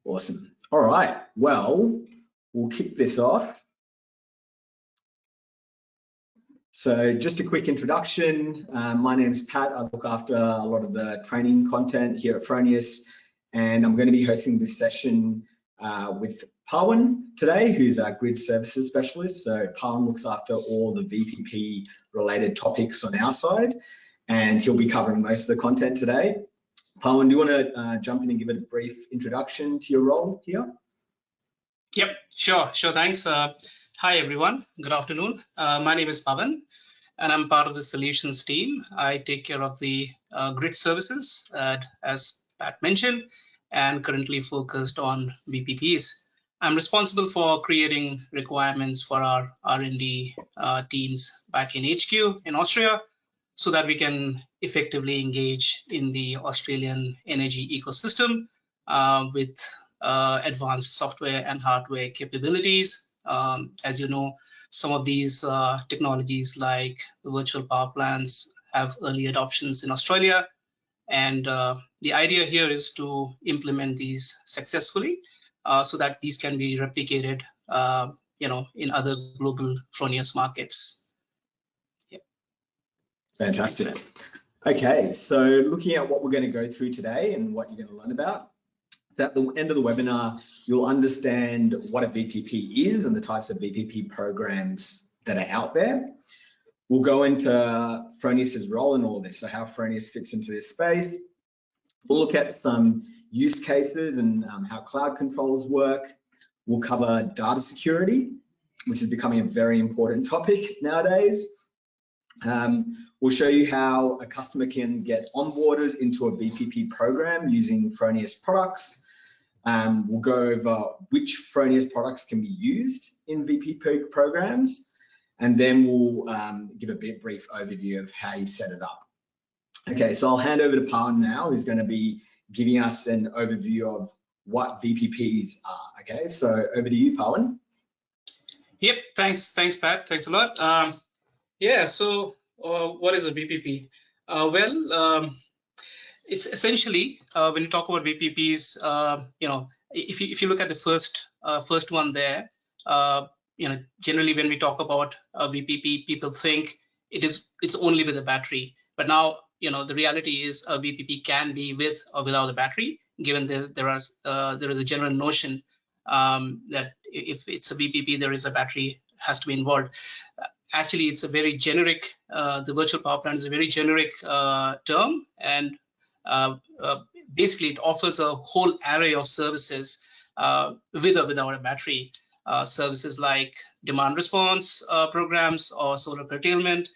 Awesome. All right, well, we'll kick this off. So just a quick introduction. My name is Pat. I look after a lot of the training content here at Fronius, and I'm going to be hosting this session with Pawan today, who's our grid services specialist. So Pawan looks after all the VPP related topics on our side, and he'll be covering most of the content today. Pawan, do you want to jump in and give it a brief introduction to your role here? Yep, sure, thanks. Hi everyone, good afternoon. My name is Pawan and I'm part of the solutions team. I take care of the grid services as Pat mentioned, and currently focused on VPPs. I'm responsible for creating requirements for our R&D teams back in HQ in Austria, so that we can effectively engage in the Australian energy ecosystem with advanced software and hardware capabilities. As you know, some of these technologies like virtual power plants have early adoptions in Australia. And the idea here is to implement these successfully so that these can be replicated in other global Fronius markets. Fantastic. Okay, so looking at what we're going to go through today and what you're going to learn about. So at the end of the webinar, you'll understand what a VPP is and the types of VPP programs that are out there. We'll go into Fronius's role in all this, so how Fronius fits into this space. We'll look at some use cases and how cloud controls work. We'll cover data security, which is becoming a very important topic nowadays. We'll show you how a customer can get onboarded into a VPP program using Fronius products. We'll go over which Fronius products can be used in VPP programs, and then we'll give a brief overview of how you set it up. Okay, so I'll hand over to Pawan now, who's going to be giving us an overview of what VPPs are. Okay, so over to you, Pawan. Yep, thanks Pat, thanks a lot. Yeah, so what is a VPP? It's essentially when you talk about VPPs, if you look at the first one there, generally when we talk about a VPP, people think it's only with a battery. But now, the reality is a VPP can be with or without a battery, given there is a general notion that if it's a VPP, there is a battery has to be involved. Actually, it's a very generic, the virtual power plant is a very generic term, and basically it offers a whole array of services with or without a battery. Services like demand response programs or solar curtailment,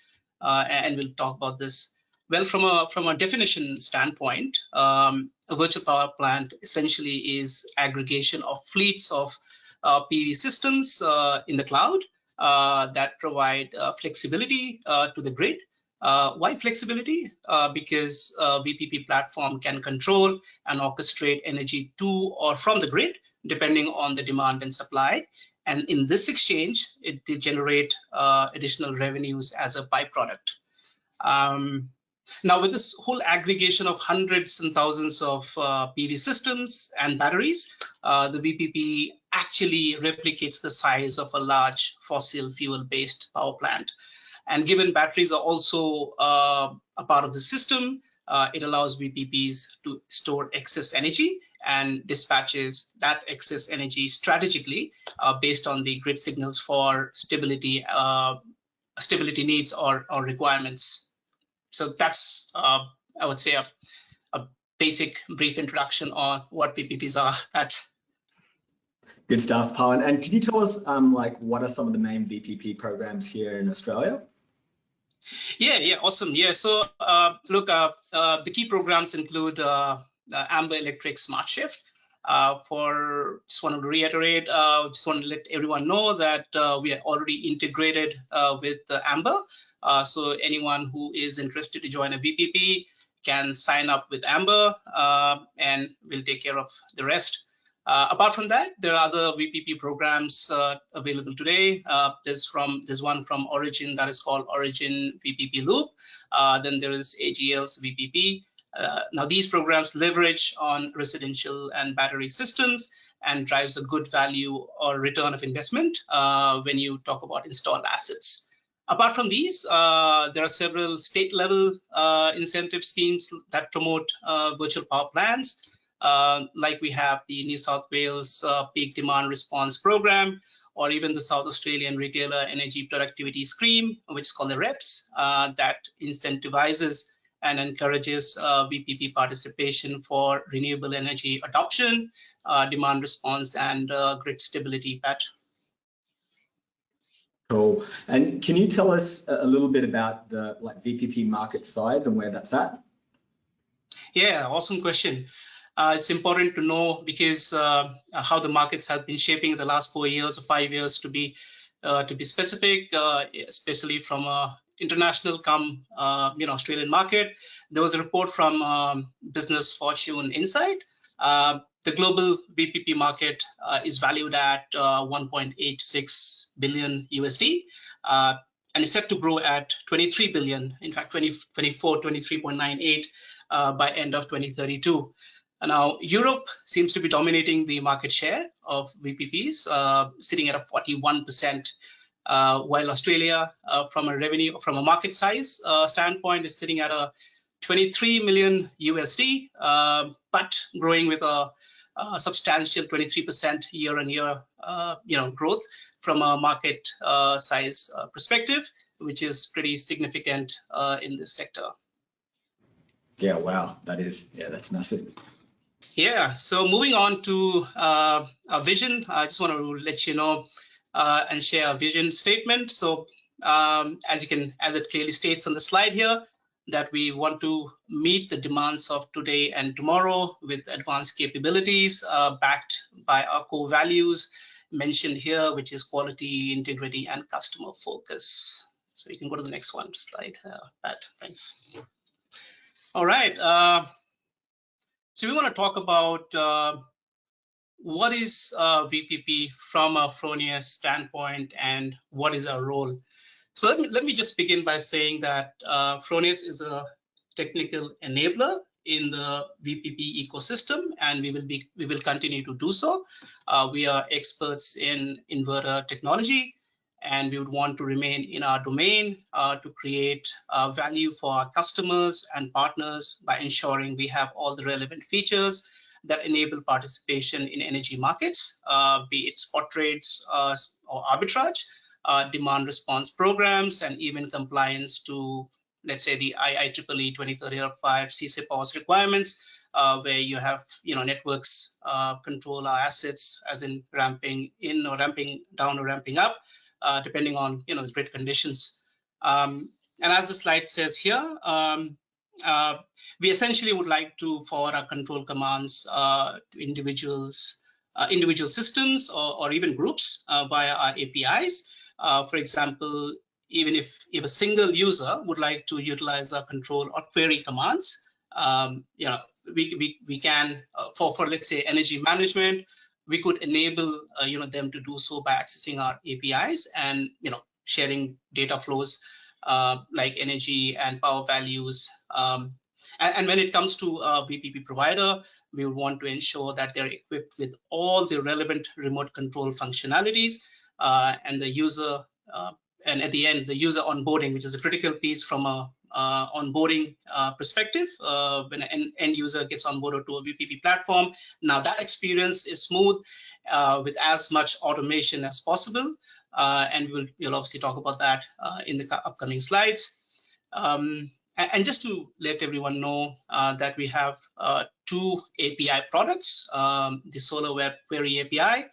and we'll talk about this. Well, from a definition standpoint, a virtual power plant essentially is aggregation of fleets of PV systems in the cloud that provide flexibility to the grid. Why flexibility? Because VPP platform can control and orchestrate energy to or from the grid, depending on the demand and supply. And in this exchange, it did generate additional revenues as a byproduct. Now, with this whole aggregation of hundreds and thousands of PV systems and batteries, the VPP actually replicates the size of a large fossil fuel-based power plant. And given batteries are also a part of the system, it allows VPPs to store excess energy and dispatches that excess energy strategically based on the grid signals for stability needs or requirements. So that's, I would say, a basic brief introduction on what VPPs are at. Good stuff, Pawan. And could you tell us, what are some of the main VPP programs here in Australia? Yeah, awesome. Yeah, so look, the key programs include Amber Electric Smart Shift. Just wanted to reiterate, just want to let everyone know that we are already integrated with Amber. So anyone who is interested to join a VPP can sign up with Amber and we'll take care of the rest. Apart from that, there are other VPP programs available today. There's one from Origin that is called Origin VPP Loop. Then there is AGL's VPP. Now, these programs leverage on residential and battery systems and drives a good value or return of investment when you talk about installed assets. Apart from these, there are several state-level incentive schemes that promote virtual power plants, like we have the New South Wales Peak Demand Response Program, or even the South Australian Retailer Energy Productivity Scheme, which is called the REPS, that incentivizes and encourages VPP participation for renewable energy adoption, demand response, and grid stability, Pat. Cool. And can you tell us a little bit about the VPP market size and where that's at? Yeah, awesome question. It's important to know because how the markets have been shaping in the last 4 years or 5 years to be specific, especially from a international Australian market. There was a report from Business Fortune Insight. The global VPP market is valued at 1.86 billion USD, and is set to grow at 23 billion. In fact, 23.98 by end of 2032. Now, Europe seems to be dominating the market share of VPPs, sitting at a 41%, while Australia, from a market size standpoint, is sitting at a 23 million USD, but growing with a substantial 23% year-on-year, growth from a market size perspective, which is pretty significant in this sector. Yeah, wow, that's massive. Yeah, so moving on to our vision, I just want to let you know and share a vision statement. So as it clearly states on the slide here, that we want to meet the demands of today and tomorrow with advanced capabilities backed by our core values mentioned here, which is quality, integrity, and customer focus. So you can go to the next slide, Pat. Thanks. All right. So we want to talk about what is VPP from a Fronius standpoint and what is our role. So let me just begin by saying that Fronius is a technical enabler in the VPP ecosystem, and we will continue to do so. We are experts in inverter technology, and we would want to remain in our domain to create value for our customers and partners by ensuring we have all the relevant features that enable participation in energy markets, be it spot trades or arbitrage, demand response programs, and even compliance to, let's say, the IEEE 2030.5 CCPOS requirements, where you have networks control our assets, as in ramping in or ramping down or ramping up, depending on the grid conditions. And as the slide says here, we essentially would like to forward our control commands to individual systems or even groups via our APIs. For example, even if a single user would like to utilize our control or query commands, we can for let's say energy management, we could enable them to do so by accessing our APIs and sharing data flows like energy and power values. And when it comes to a VPP provider, we would want to ensure that they're equipped with all the relevant remote control functionalities, and the user and at the end the user onboarding, which is a critical piece from a onboarding perspective. When an end user gets onboarded to a VPP platform, now that experience is smooth with as much automation as possible, and we'll obviously talk about that in the upcoming slides. And just to let everyone know that we have 2 API products, the Solar.web Query API,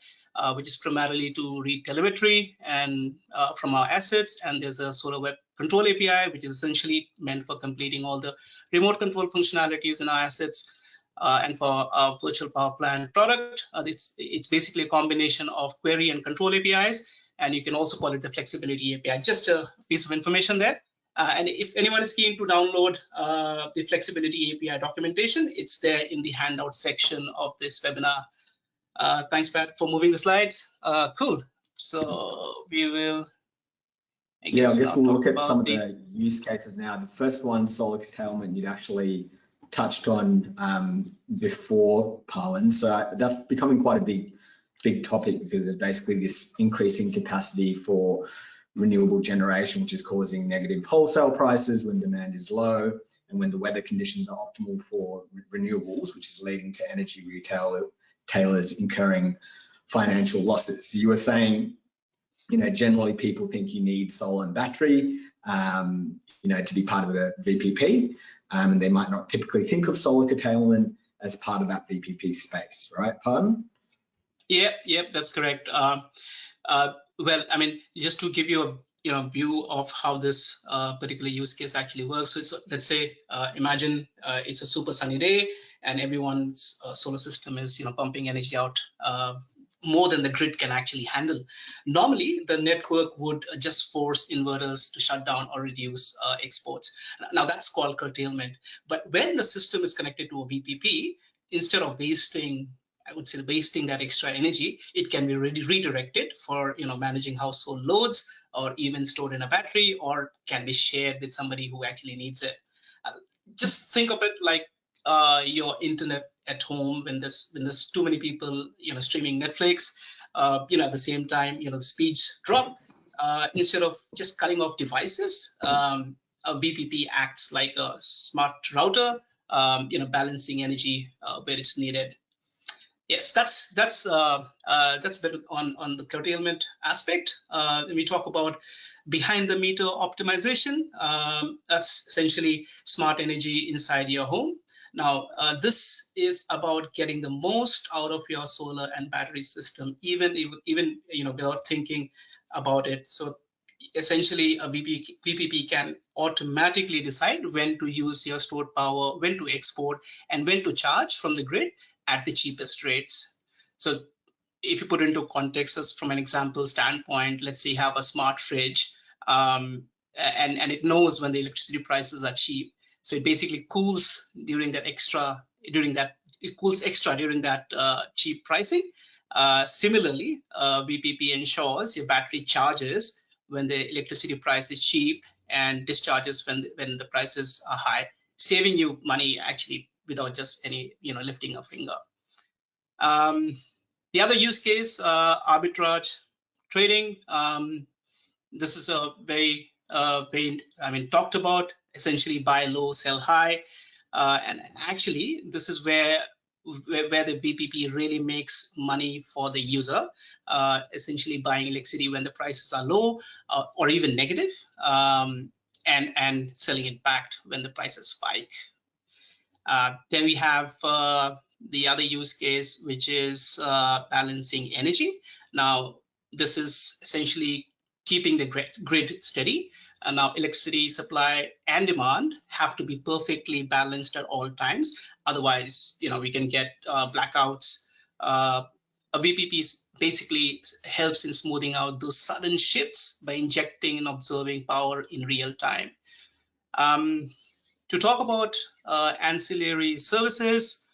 which is primarily to read telemetry and from our assets, and there's a Solar.web Control API, which is essentially meant for completing all the remote control functionalities in our assets. And for our virtual power plant product, it's basically a combination of query and control APIs, and you can also call it the flexibility API. Just a piece of information there. And if anyone is keen to download the flexibility API documentation, it's there in the handout section of this webinar. Thanks, Pat, for moving the slides. Cool. So we will. I guess we'll look at some of the use cases now. The first one, solar curtailment, you'd actually touched on before, Pawan. So that's becoming quite a big topic, because there's basically this increasing capacity for renewable generation, which is causing negative wholesale prices when demand is low and when the weather conditions are optimal for renewables, which is leading to energy retailers incurring financial losses. So you were saying, generally people think you need solar and battery, to be part of a VPP, and they might not typically think of solar curtailment as part of that VPP space, right, Pawan? Yep, that's correct. Well, I mean, just to give you a view of how this particular use case actually works. So let's say, imagine it's a super sunny day and everyone's solar system is pumping energy out more than the grid can actually handle. Normally, the network would just force inverters to shut down or reduce exports. Now that's called curtailment. But when the system is connected to a VPP, instead of wasting that extra energy, it can be redirected for managing household loads, or even stored in a battery, or can be shared with somebody who actually needs it. Just think of it like your internet at home when there's too many people streaming Netflix. At the same time the speeds drop. Instead of just cutting off devices, a VPP acts like a smart router, balancing energy where it's needed. Yes, that's a bit on the curtailment aspect. When we talk about behind the meter optimization, that's essentially smart energy inside your home. Now, this is about getting the most out of your solar and battery system, even without thinking about it. So essentially, a VPP can automatically decide when to use your stored power, when to export, and when to charge from the grid at the cheapest rates. So if you put into context, as from an example standpoint, let's say you have a smart fridge, and it knows when the electricity prices are cheap. So it basically cools during that cheap pricing. Similarly, VPP ensures your battery charges when the electricity price is cheap and discharges when the prices are high, saving you money actually without just any lifting a finger. The other use case, arbitrage trading. This is a very talked about. Essentially, buy low, sell high, and actually this is where the VPP really makes money for the user. Essentially, buying electricity when the prices are low or even negative, and selling it back when the prices spike. Then we have the other use case, which is balancing energy. Now, this is essentially keeping the grid steady. And now electricity supply and demand have to be perfectly balanced at all times. Otherwise, we can get blackouts. A VPP basically helps in smoothing out those sudden shifts by injecting and observing power in real time. To talk about ancillary services,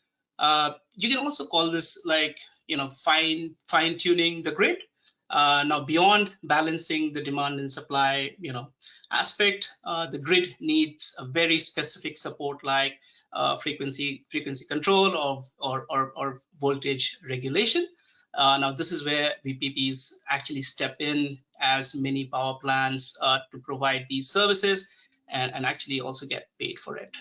you can also call this like fine-tuning the grid. Now, beyond balancing the demand and supply aspect, the grid needs a very specific support like frequency control or voltage regulation. Now, this is where VPPs actually step in as mini power plants to provide these services and actually also get paid for it.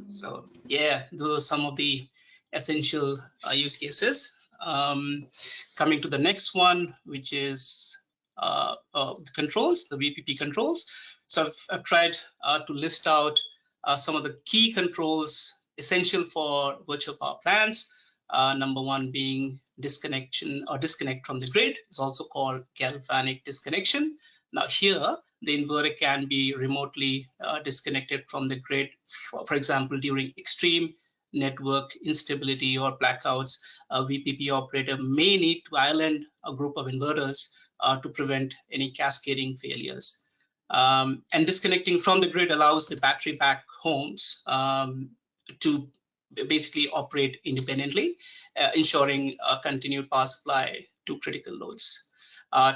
So yeah, those are some of the essential use cases. Coming to the next one, which is the controls, the VPP controls. So I've tried to list out some of the key controls essential for virtual power plants. Number one being disconnection or disconnect from the grid. It's also called galvanic disconnection. Now here, the inverter can be remotely disconnected from the grid, for example, during extreme network instability or blackouts. A VPP operator may need to island a group of inverters to prevent any cascading failures. And disconnecting from the grid allows the battery pack homes to basically operate independently, ensuring a continued power supply to critical loads.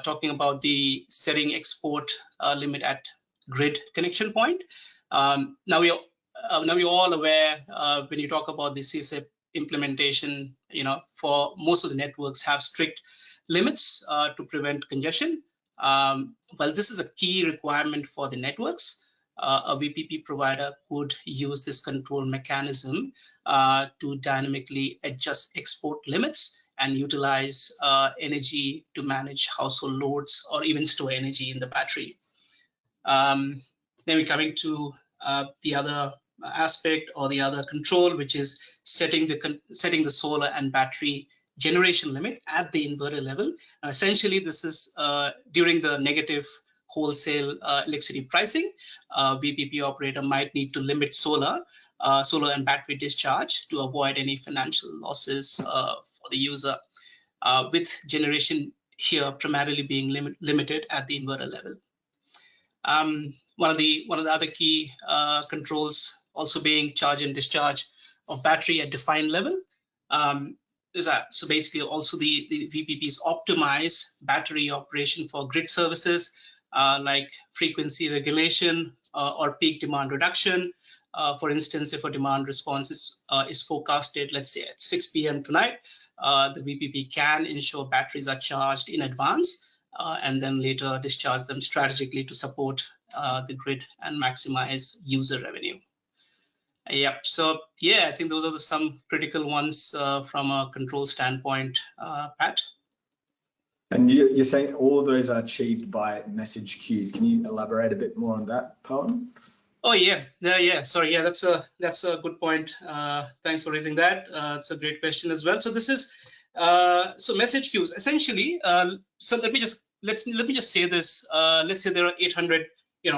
Talking about the setting export limit at grid connection point. Now now you're all aware when you talk about the CSIP implementation, for most of the networks have strict limits to prevent congestion. Well, this is a key requirement for the networks. A VPP provider could use this control mechanism to dynamically adjust export limits and utilize energy to manage household loads or even store energy in the battery. Then we're coming to the other aspect or the other control, which is setting the solar and battery generation limit at the inverter level. Essentially, this is during the negative wholesale electricity pricing. VPP operator might need to limit solar and battery discharge to avoid any financial losses for the user, with generation here primarily being limited at the inverter level. One of the other key controls also being charge and discharge of battery at defined level. Is that so? Basically, also the VPPs optimize battery operation for grid services like frequency regulation or peak demand reduction. For instance, if a demand response is forecasted, let's say at 6 p.m. tonight, the VPP can ensure batteries are charged in advance and then later discharge them strategically to support the grid and maximize user revenue. Yep. So yeah, I think those are some critical ones from a control standpoint, Pat. And you're saying all of those are achieved by message queues. Can you elaborate a bit more on that, Pawan? Oh yeah, Sorry, yeah, that's a good point. Thanks for raising that. It's a great question as well. So this is so message queues essentially. So let me just say this. Let's say there are 800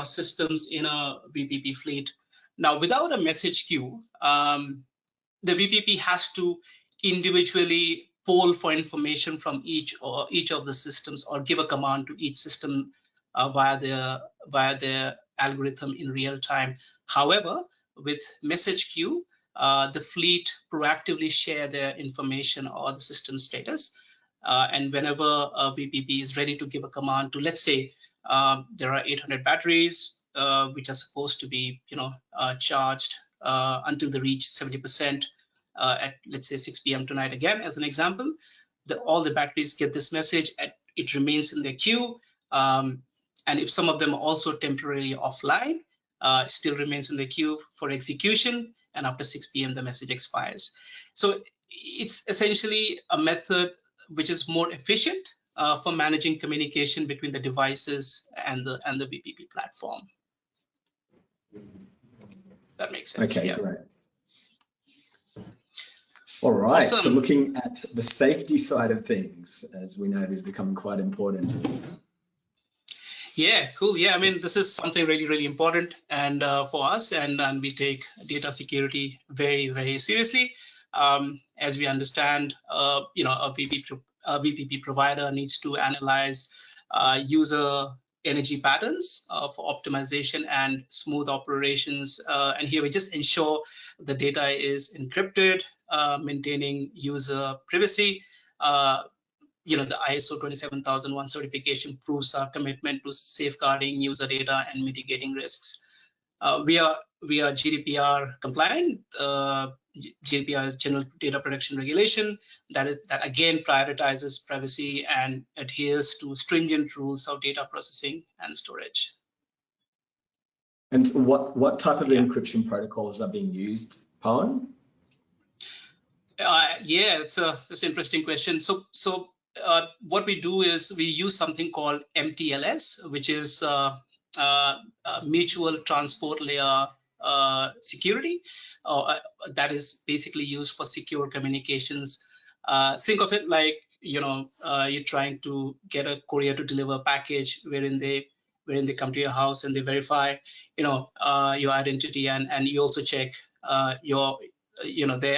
systems in a VPP fleet. Now, without a message queue, the VPP has to individually poll for information from each of the systems or give a command to each system via their algorithm in real time. However, with message queue, the fleet proactively share their information or the system status. And whenever a VPP is ready to give a command to, let's say, there are 800 batteries which are supposed to be, charged until they reach 70% at, let's say, 6 p.m. tonight. Again, as an example, all the batteries get this message. It remains in their queue, and if some of them are also temporarily offline, it still remains in the queue for execution. And after 6 p.m., the message expires. So it's essentially a method which is more efficient for managing communication between the devices and the VPP platform. That makes sense. Okay, yeah. Great. All right. Awesome. So looking at the safety side of things, as we know, it is becoming quite important. Yeah, cool. Yeah, I mean, this is something really, really important and for us, and we take data security very, very seriously. As we understand, a VPP provider needs to analyze user energy patterns for optimization and smooth operations. And here we just ensure the data is encrypted, maintaining user privacy. The ISO 27001 certification proves our commitment to safeguarding user data and mitigating risks. We are GDPR compliant. GDPR is General Data Protection Regulation that again prioritizes privacy and adheres to stringent rules of data processing and storage. And what type of encryption protocols are being used, Pawan? Yeah, it's an interesting question. So what we do is we use something called MTLS, which is mutual transport layer security. That is basically used for secure communications. Think of it like you're trying to get a courier to deliver a package wherein they come to your house and they verify your identity, and you also check their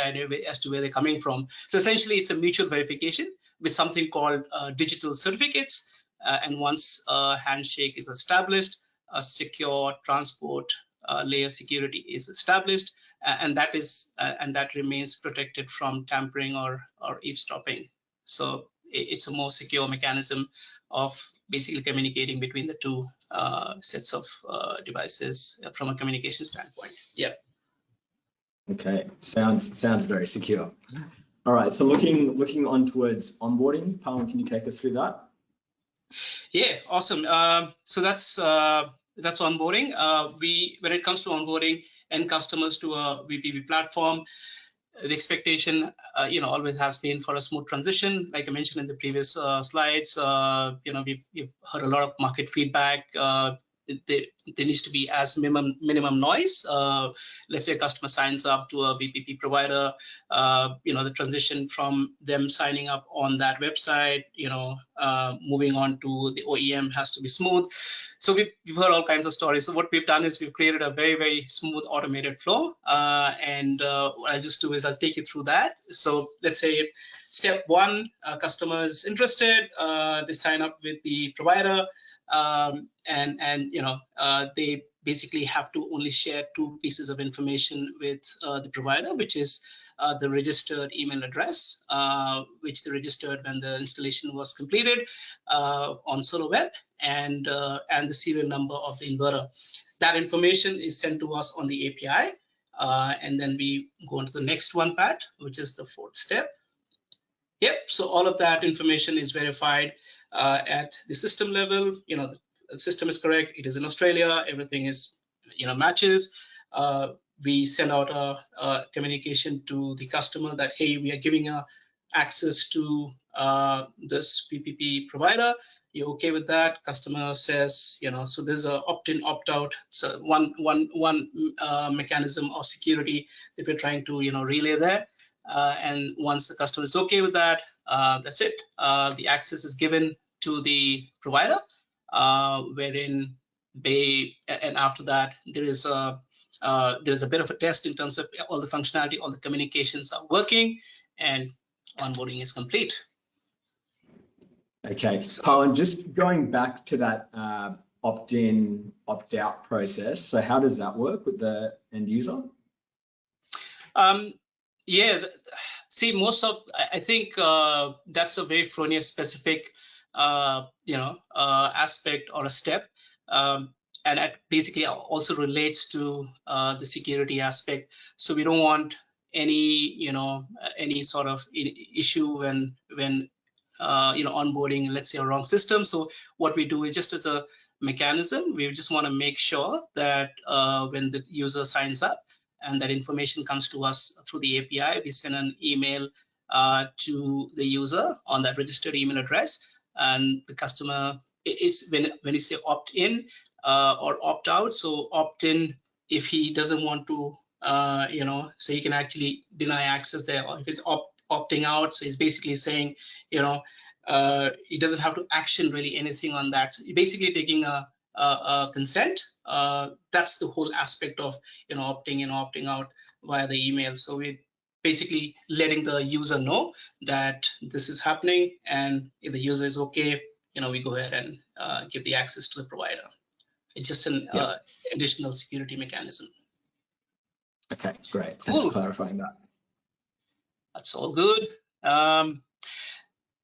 identity as to where they're coming from. So essentially, it's a mutual verification with something called digital certificates. And once a handshake is established, a secure transport layer security is established, and that remains protected from tampering or eavesdropping. So it's a more secure mechanism of basically communicating between the two sets of devices from a communication standpoint. Yeah. Okay, sounds very secure. All right, so looking on towards onboarding, Pawan, can you take us through that? Yeah, awesome. So that's onboarding. When it comes to onboarding and customers to a VPP platform, the expectation, always has been for a smooth transition. Like I mentioned in the previous slides, we've heard a lot of market feedback. There needs to be as minimum noise. Let's say a customer signs up to a VPP provider, the transition from them signing up on that website, moving on to the OEM has to be smooth. So we've heard all kinds of stories. So what we've done is we've created a very, very smooth automated flow. And what I'll just do is I'll take you through that. So let's say step one, customer is interested, they sign up with the provider, they basically have to only share two pieces of information with the provider, which is the registered email address, which they registered when the installation was completed on Solar.web, and the serial number of the inverter. That information is sent to us on the API, and then we go on to the next one part, which is the fourth step. Yep, so all of that information is verified at the system level. The system is correct, it is in Australia, everything is, matches. We send out a communication to the customer that, hey, we are giving access to this VPP provider. You're okay with that? Customer says, so there's a opt-in, opt-out. So one mechanism of security that we're trying to, relay there. And once the customer is okay with that, that's it. The access is given to the provider, wherein and after that there's a bit of a test in terms of all the functionality, all the communications are working, and onboarding is complete. Okay, Pawan, just going back to that opt-in, opt-out process. So how does that work with the end user? Yeah, see, I think that's a very Fronius specific, aspect or a step. And it basically also relates to the security aspect. So we don't want any sort of issue when onboarding, let's say, a wrong system. So what we do is, just as a mechanism, we just want to make sure that when the user signs up and that information comes to us through the API, we send an email to the user on that registered email address, and the customer, it's when you say opt-in or opt-out. So opt-in, if he doesn't want to, so he can actually deny access there. Or if it's opting out, so he's basically saying, he doesn't have to action really anything on that. So you're basically taking a consent. That's the whole aspect of opting in, opting out via the email. So we're basically letting the user know that this is happening, and if the user is okay, we go ahead and give the access to the provider. It's just an additional security mechanism. Okay, great. Thanks for clarifying that. That's all good.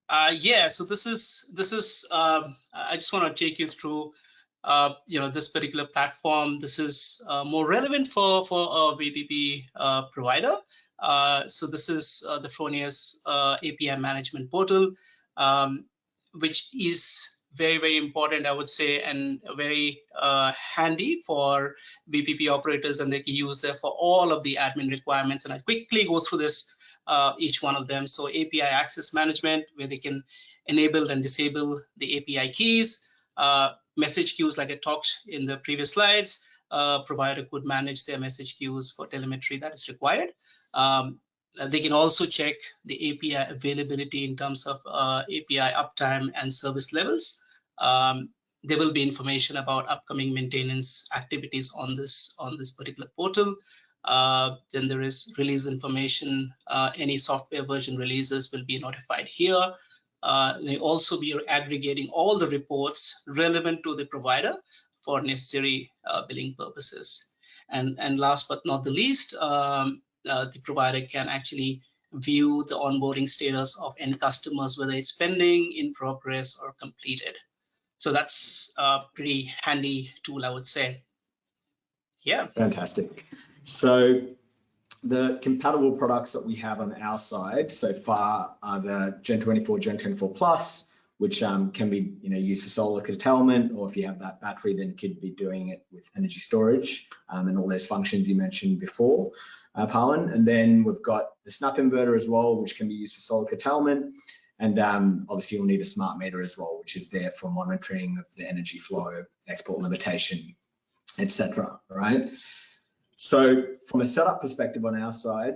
Yeah, so this is I just want to take you through this particular platform. This is more relevant for a VPP provider. So this is the Fronius API management portal, which is very, very important, I would say, and very handy for VPP operators, and they can use it for all of the admin requirements. And I quickly go through this, each one of them. So API access management, where they can enable and disable the API keys, message queues, like I talked in the previous slides. Provider could manage their message queues for telemetry that is required. They can also check the API availability in terms of API uptime and service levels. There will be information about upcoming maintenance activities on this particular portal. Then there is release information. Any software version releases will be notified here. They also be aggregating all the reports relevant to the provider for necessary billing purposes. And last but not the least, the provider can actually view the onboarding status of end customers, whether it's pending, in progress, or completed. So that's a pretty handy tool, I would say. Yeah. Fantastic. So The compatible products that we have on our side so far are the Gen 24, Gen 24 Plus, which can be used for solar curtailment, or if you have that battery, then could be doing it with energy storage and all those functions you mentioned before, Pawan. And then we've got the snap inverter as well, which can be used for solar curtailment. And obviously you'll need a smart meter as well, which is there for monitoring of the energy flow, export limitation, etc. Right? So from a setup perspective on our side,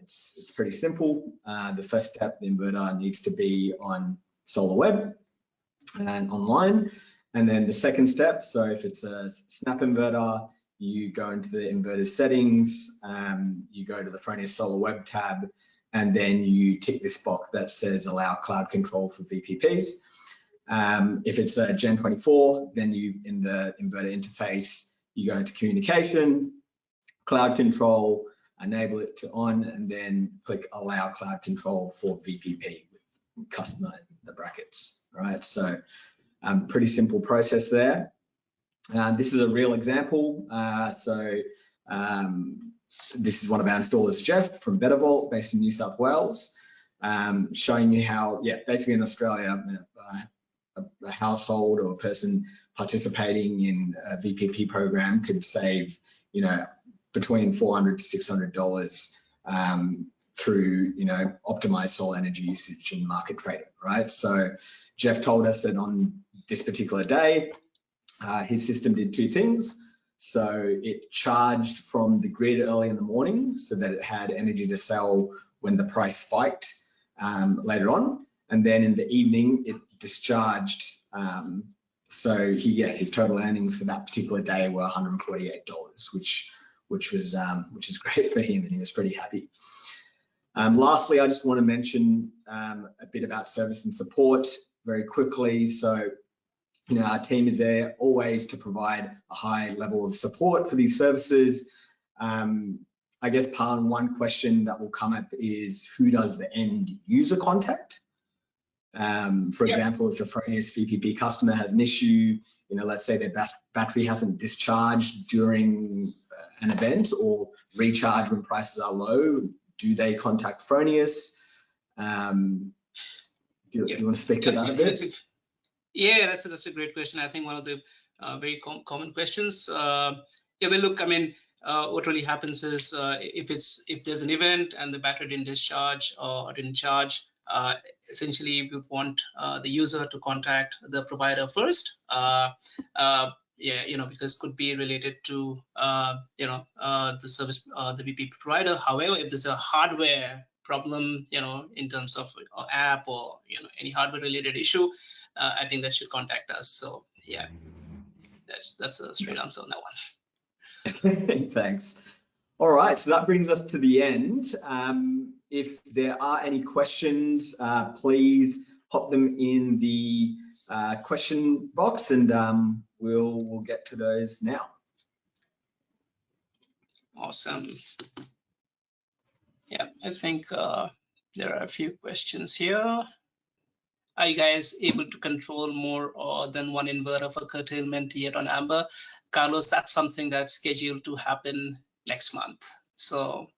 it's pretty simple. The first step, the inverter needs to be on Solar.web and online. And then the second step, so if it's a snap inverter, you go into the inverter settings, you go to the Fronius Solar.web tab, and then you tick this box that says allow cloud control for VPPs. If it's a Gen 24, then you, in the inverter interface, you go into communication, cloud control, enable it to on, and then click allow cloud control for VPP with customer in the brackets, right? So pretty simple process there. This is a real example. This is one of our installers, Jeff from BetterVault, based in New South Wales, showing you how, basically in Australia, a household or a person participating in a VPP program could save, between $400 to $600 through, optimized solar energy usage and market trading, right? So Jeff told us that on this particular day, his system did two things. So it charged from the grid early in the morning so that it had energy to sell when the price spiked later on. And then in the evening, it discharged. So his total earnings for that particular day were $148, which is great for him, and he was pretty happy. Lastly, I just want to mention a bit about service and support very quickly. So, our team is there always to provide a high level of support for these services. I guess one question that will come up is, who does the end user contact? For example, if the Fronius VPP customer has an issue, let's say their battery hasn't discharged during an event or recharge when prices are low, do they contact Fronius? Do you want to speak to that a bit? That's a great question. I think one of the very common questions. Look, what really happens is if there's an event and the battery didn't discharge or didn't charge, essentially we want the user to contact the provider first. Because could be related to the service, the VPP provider. However, if there's a hardware problem, in terms of app or any hardware related issue, I think that should contact us. So that's a straight answer on that one. Thanks. All right, so that brings us to the end. If there are any questions, please pop them in the question box, and we'll get to those now. Awesome. I think there are a few questions here. Are you guys able to control more than one inverter for curtailment yet on Amber? Carlos, that's something that's scheduled to happen next month. So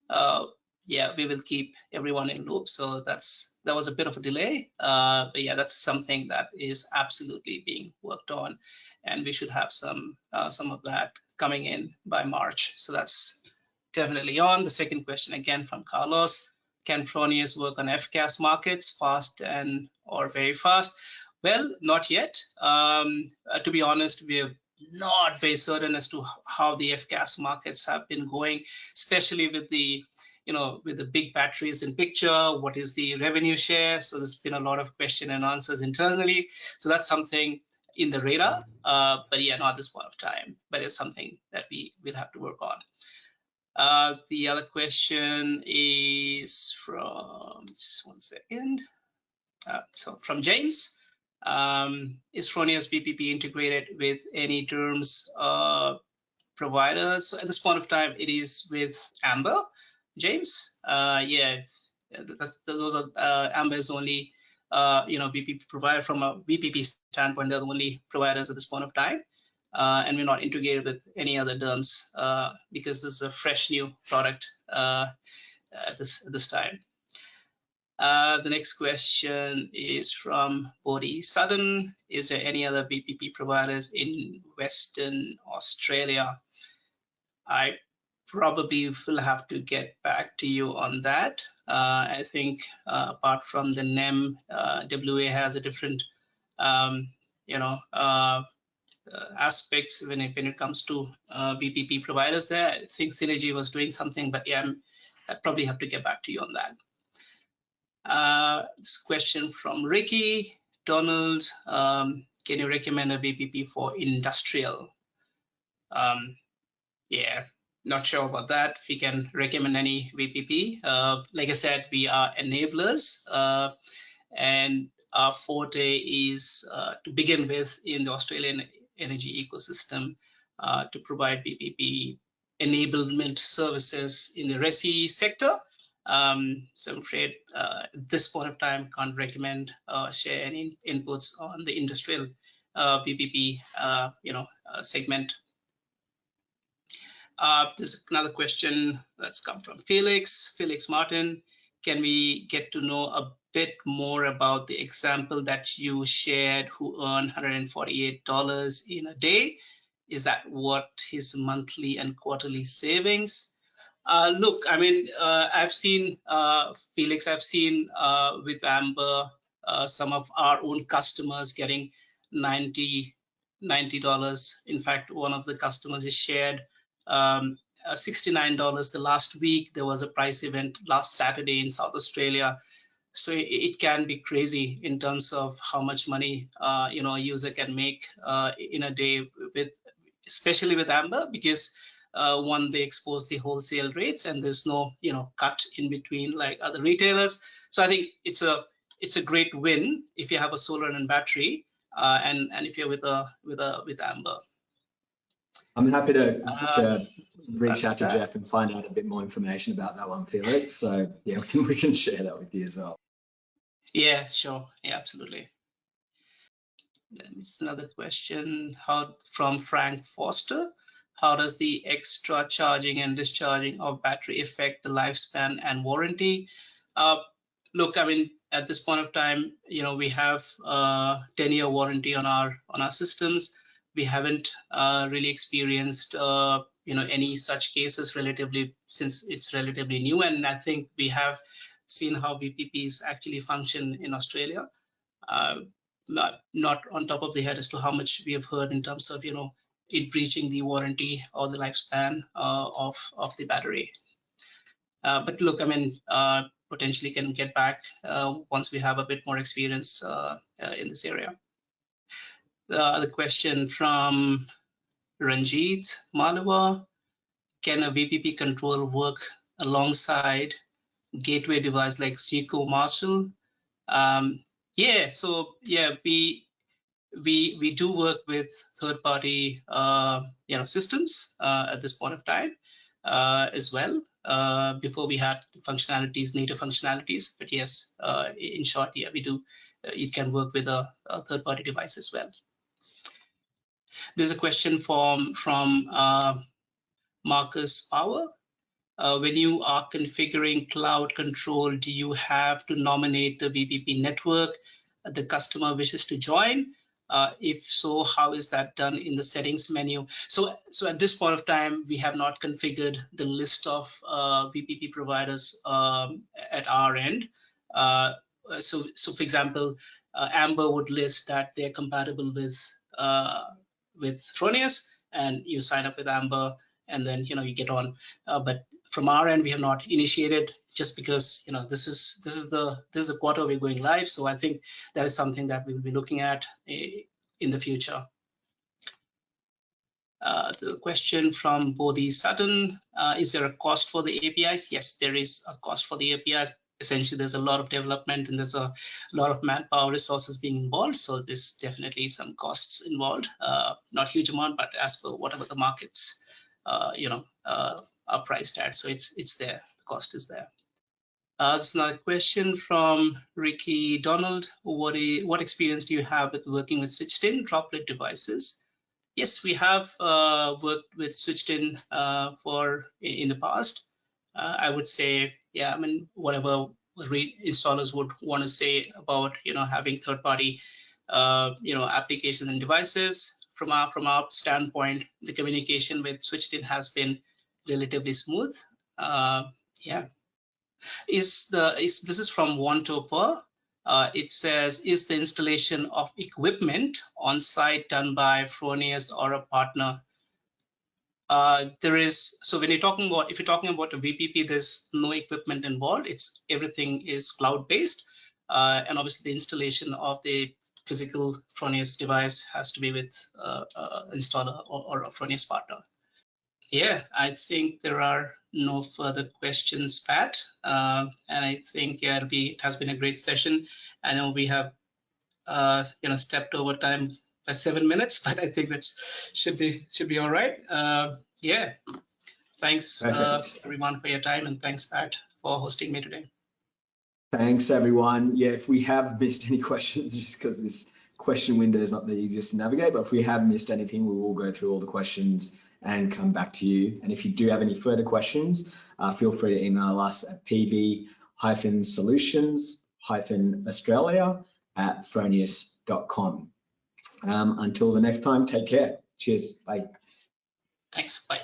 we will keep everyone in loop. So that was a bit of a delay, but that's something that is absolutely being worked on, and we should have some of that coming in by March. So that's definitely on. The second question again from Carlos: can Fronius work on FCAS markets fast or very fast? Well, not yet. To be honest, we're not very certain as to how the FCAS markets have been going, especially with the with the big batteries in picture. What is the revenue share? So there's been a lot of question and answers internally. So that's something in the radar, but not at this point of time. But it's something that we will have to work on. The other question is from, just one second. So from James, is Fronius VPP integrated with any terms providers? So at this point of time, it is with Amber, James. Those are Amber's only VPP provider. From a VPP standpoint, they're the only providers at this point of time. and we're not integrated with any other DERMs because this is a fresh new product at this time. The next question is from Bodhi Sudden. Is there any other VPP providers in Western Australia? I probably will have to get back to you on that. I think apart from the NEM, WA has a different, aspects when it comes to VPP providers there. I think Synergy was doing something, but yeah, I probably have to get back to you on that. This question from Ricky Donald. Can you recommend a VPP for industrial? Yeah, not sure about that. If we can recommend any VPP. Like I said, we are enablers, and our forte is to begin with in the Australian energy ecosystem to provide VPP enablement services in the RESI sector. So I'm afraid at this point of time, can't recommend share any inputs on the industrial VPP segment. There's another question that's come from Felix Martin. Can we get to know a bit more about the example that you shared who earned $148 in a day? Is that what his monthly and quarterly savings? Look, I mean, I've seen, Felix, I've seen with Amber, some of our own customers getting $90. In fact, one of the customers is shared $69 the last week. There was a price event last Saturday in South Australia. So it can be crazy in terms of how much money a user can make in a day, especially with Amber, because one, they expose the wholesale rates and there's no cut in between like other retailers. So I think it's a great win if you have a solar and battery, and if you're with Amber. I'm happy to reach out to Jeff and find out a bit more information about that one, Felix. So yeah, we can share that with you as well. Yeah, sure. Yeah, absolutely. There's another question from Frank Foster. How does the extra charging and discharging of battery affect the lifespan and warranty? Look, I mean, at this point of time, we have 10-year warranty on our systems. We haven't really experienced any such cases since it's relatively new, and I think we have seen how VPPs actually function in Australia. Not on top of the head as to how much we have heard in terms of it breaching the warranty or the lifespan of the battery. But look, I mean, potentially can get back once we have a bit more experience in this area. The other question from Ranjit Malawa. Can a VPP control work alongside gateway device like Seco Marshall? Yeah, so yeah, we do work with third-party systems at this point of time as well. Before we had the functionalities, native functionalities, but yes, in short, yeah, we do. It can work with a third-party device as well. There's a question from Marcus Power. When you are configuring cloud control, do you have to nominate the VPP network the customer wishes to join? If so, how is that done in the settings menu? So at this point of time, we have not configured the list of VPP providers at our end. So for example, Amber would list that they're compatible with Fronius, and you sign up with Amber, and then you get on. But from our end, we have not initiated, just because this is the quarter we're going live. So I think that is something that we will be looking at in the future. The question from Bodhi Sutton, is there a cost for the APIs? Yes, there is a cost for the APIs. Essentially, there's a lot of development and there's a lot of manpower resources being involved. So there's definitely some costs involved, not huge amount, but as per whatever the markets, are priced at. So it's there, the cost is there. There's another question from Ricky Donald. What experience do you have with working with switched-in droplet devices? Yes, we have worked with Switched in in the past. I would say, yeah, I mean, whatever installers would want to say about, having third-party, applications and devices. From our standpoint, the communication with Switched in has been relatively smooth. Yeah. This is from Wantoper. It says, is the installation of equipment on site done by Fronius or a partner? So when if you're talking about a VPP, there's no equipment involved. Everything is cloud-based, and obviously the installation of the physical Fronius device has to be with installer or a Fronius partner. Yeah, I think there are no further questions, Pat. And I think it has been a great session. I know we have stepped over time by 7 minutes, but I think that should be all right. Yeah, thanks everyone for your time, and thanks, Pat, for hosting me today. Thanks everyone. Yeah, if we have missed any questions, just because this question window is not the easiest to navigate, but if we have missed anything, we will go through all the questions and come back to you. And if you do have any further questions, feel free to email us at pb-solutions-australia@fronius.com. Until the next time, take care. Cheers. Bye. Thanks. Bye.